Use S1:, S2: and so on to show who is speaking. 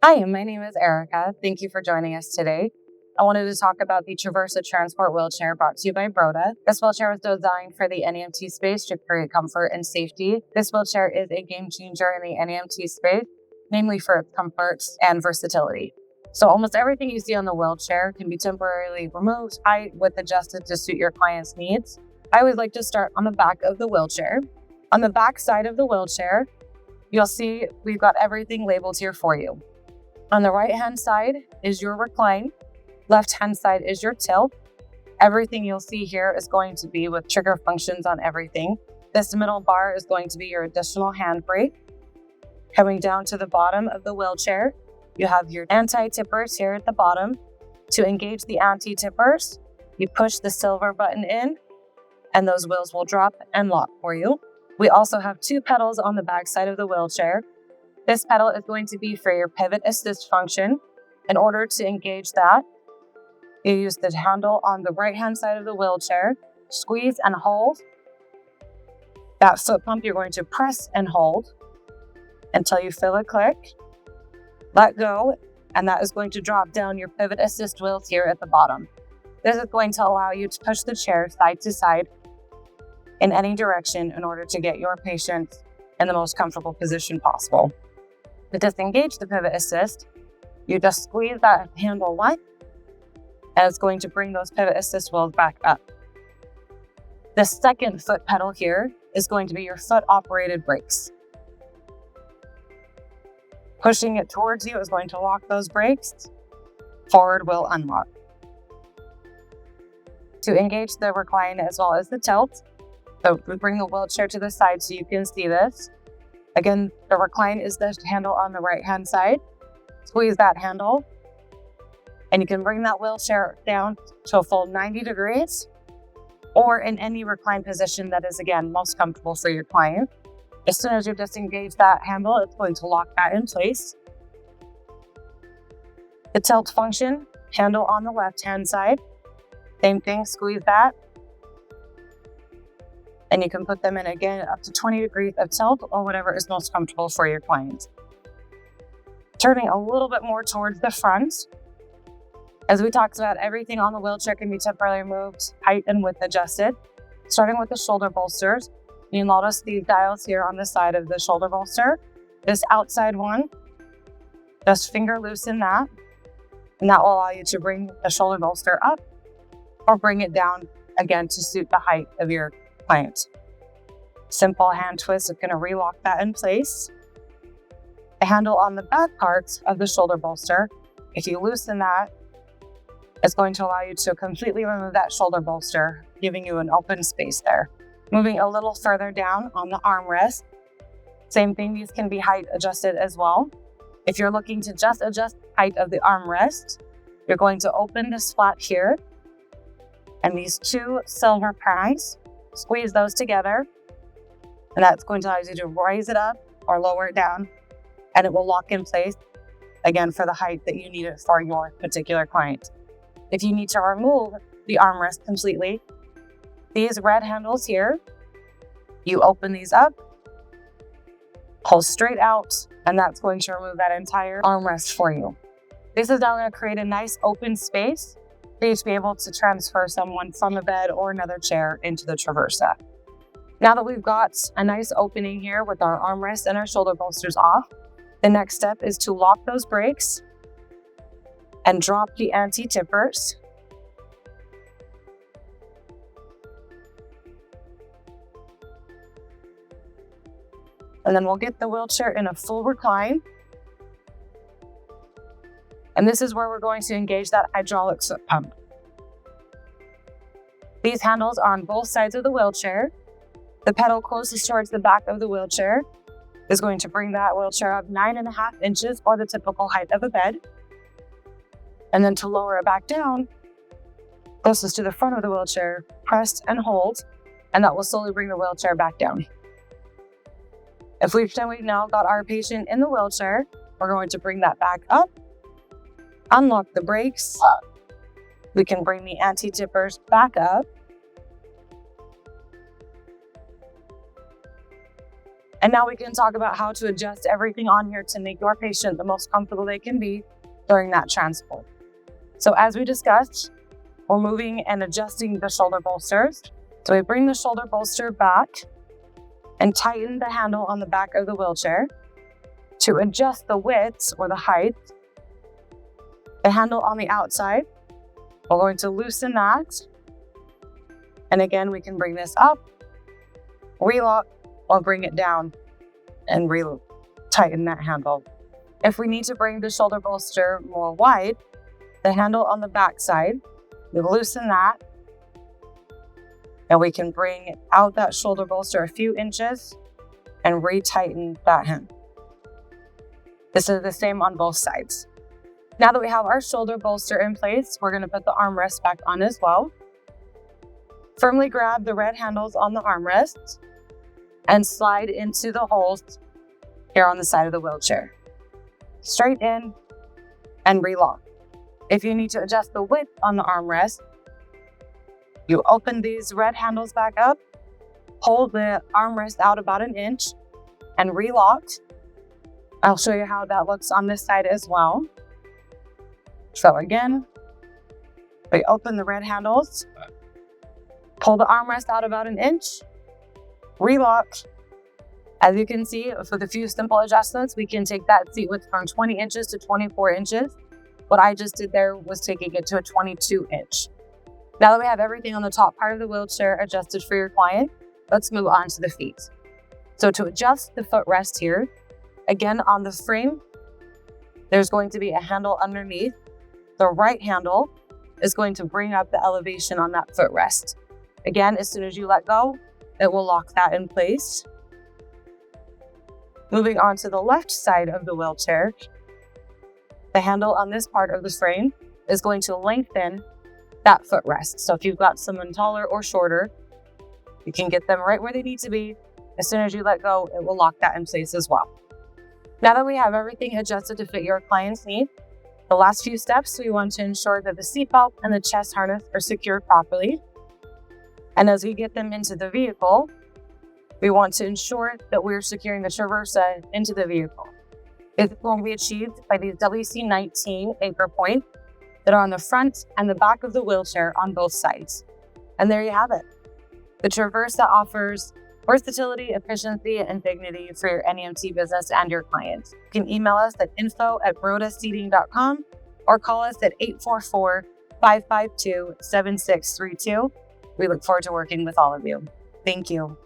S1: Hi, my name is Erica. Thank you for joining us today. I wanted to talk about the Traversa Transport Wheelchair brought to you by Broda. This wheelchair was designed for the NEMT space to create comfort and safety. This wheelchair is a game changer in the NEMT space, namely for its comfort and versatility. So almost everything you see on the wheelchair can be temporarily removed, height, width adjusted to suit your client's needs. I always like to start on the back of the wheelchair. On the back side of the wheelchair, you'll see we've got everything labeled here for you. On the right-hand side is your recline. Left-hand side is your tilt. Everything you'll see here is going to be with trigger functions on everything. This middle bar is going to be your additional handbrake. Coming down to the bottom of the wheelchair, you have your anti-tippers here at the bottom. To engage the anti-tippers, you push the silver button in, and those wheels will drop and lock for you. We also have two pedals on the back side of the wheelchair. This pedal is going to be for your pivot assist function. In order to engage that, you use the handle on the right-hand side of the wheelchair, squeeze and hold. That foot pump you're going to press and hold until you feel a click. Let go, and that is going to drop down your pivot assist wheels here at the bottom. This is going to allow you to push the chair side to side in any direction in order to get your patient in the most comfortable position possible. To disengage the pivot assist, you just squeeze that handle once, and it's going to bring those pivot assist wheels back up. The second foot pedal here is going to be your foot operated brakes. Pushing it towards you is going to lock those brakes. Forward will unlock. To engage the recline as well as the tilt, so we bring the wheelchair to the side so you can see this. Again, the recline is the handle on the right-hand side. Squeeze that handle, and you can bring that wheelchair down to a full 90 degrees or in any recline position that is, again, most comfortable for your client. As soon as you disengage that handle, it's going to lock that in place. The tilt function, handle on the left-hand side. Same thing, squeeze that. And you can put them in again up to 20 degrees of tilt or whatever is most comfortable for your client. Turning a little bit more towards the front. As we talked about, everything on the wheelchair can be temporarily moved, height and width adjusted. Starting with the shoulder bolsters, you notice these dials here on the side of the shoulder bolster. This outside one, just finger loosen that, and that will allow you to bring the shoulder bolster up or bring it down again to suit the height of your client. Simple hand twist is going to relock that in place. The handle on the back part of the shoulder bolster, if you loosen that, it's going to allow you to completely remove that shoulder bolster, giving you an open space there. Moving a little further down on the armrest, same thing, these can be height adjusted as well. If you're looking to just adjust the height of the armrest, you're going to open this flap here, and these two silver prongs, squeeze those together, and that's going to allow you to raise it up or lower it down, and it will lock in place, again, for the height that you need it for your particular client. If you need to remove the armrest completely, these red handles here, you open these up, pull straight out, and that's going to remove that entire armrest for you. This is now going to create a nice open space for you to be able to transfer someone from a bed or another chair into the Traversa. Now that we've got a nice opening here with our armrests and our shoulder bolsters off, the next step is to lock those brakes and drop the anti-tippers. And then we'll get the wheelchair in a full recline. And this is where we're going to engage that hydraulic foot pump. These handles are on both sides of the wheelchair. The pedal closest towards the back of the wheelchair is going to bring that wheelchair up 9.5 inches, or the typical height of a bed. And then to lower it back down, closest to the front of the wheelchair, press and hold, and that will slowly bring the wheelchair back down. If we've now got our patient in the wheelchair, we're going to bring that back up, unlock the brakes. We can bring the anti-tippers back up. And now we can talk about how to adjust everything on here to make your patient the most comfortable they can be during that transport. So as we discussed, we're moving and adjusting the shoulder bolsters. So we bring the shoulder bolster back and tighten the handle on the back of the wheelchair. To adjust the width or the height, the handle on the outside, we're going to loosen that. And again, we can bring this up, relock, or bring it down and tighten that handle. If we need to bring the shoulder bolster more wide, the handle on the back side, we loosen that, and we can bring out that shoulder bolster a few inches and retighten that hem. This is the same on both sides. Now that we have our shoulder bolster in place, we're going to put the armrest back on as well. Firmly grab the red handles on the armrest and slide into the holes here on the side of the wheelchair. Straight in and relock. If you need to adjust the width on the armrest, you open these red handles back up, hold the armrest out about an inch, and relock. I'll show you how that looks on this side as well. So again, we open the red handles, pull the armrest out about an inch, relock. As you can see, with a few simple adjustments, we can take that seat width from 20 inches to 24 inches. What I just did there was taking it to a 22 inch. Now that we have everything on the top part of the wheelchair adjusted for your client, let's move on to the feet. So to adjust the footrest here, again on the frame, there's going to be a handle underneath. The right handle is going to bring up the elevation on that footrest. Again, as soon as you let go, it will lock that in place. Moving on to the left side of the wheelchair, the handle on this part of the frame is going to lengthen that footrest. So if you've got someone taller or shorter, you can get them right where they need to be. As soon as you let go, it will lock that in place as well. Now that we have everything adjusted to fit your client's need, the last few steps, we want to ensure that the seatbelt and the chest harness are secured properly. And as we get them into the vehicle, we want to ensure that we're securing the Traversa into the vehicle. This will be achieved by these WC19 anchor points that are on the front and the back of the wheelchair on both sides. And there you have it. The Traversa offers versatility, efficiency, and dignity for your NEMT business and your clients. You can email us at info@brodaseating.com or call us at 844-552-7632. We look forward to working with all of you. Thank you.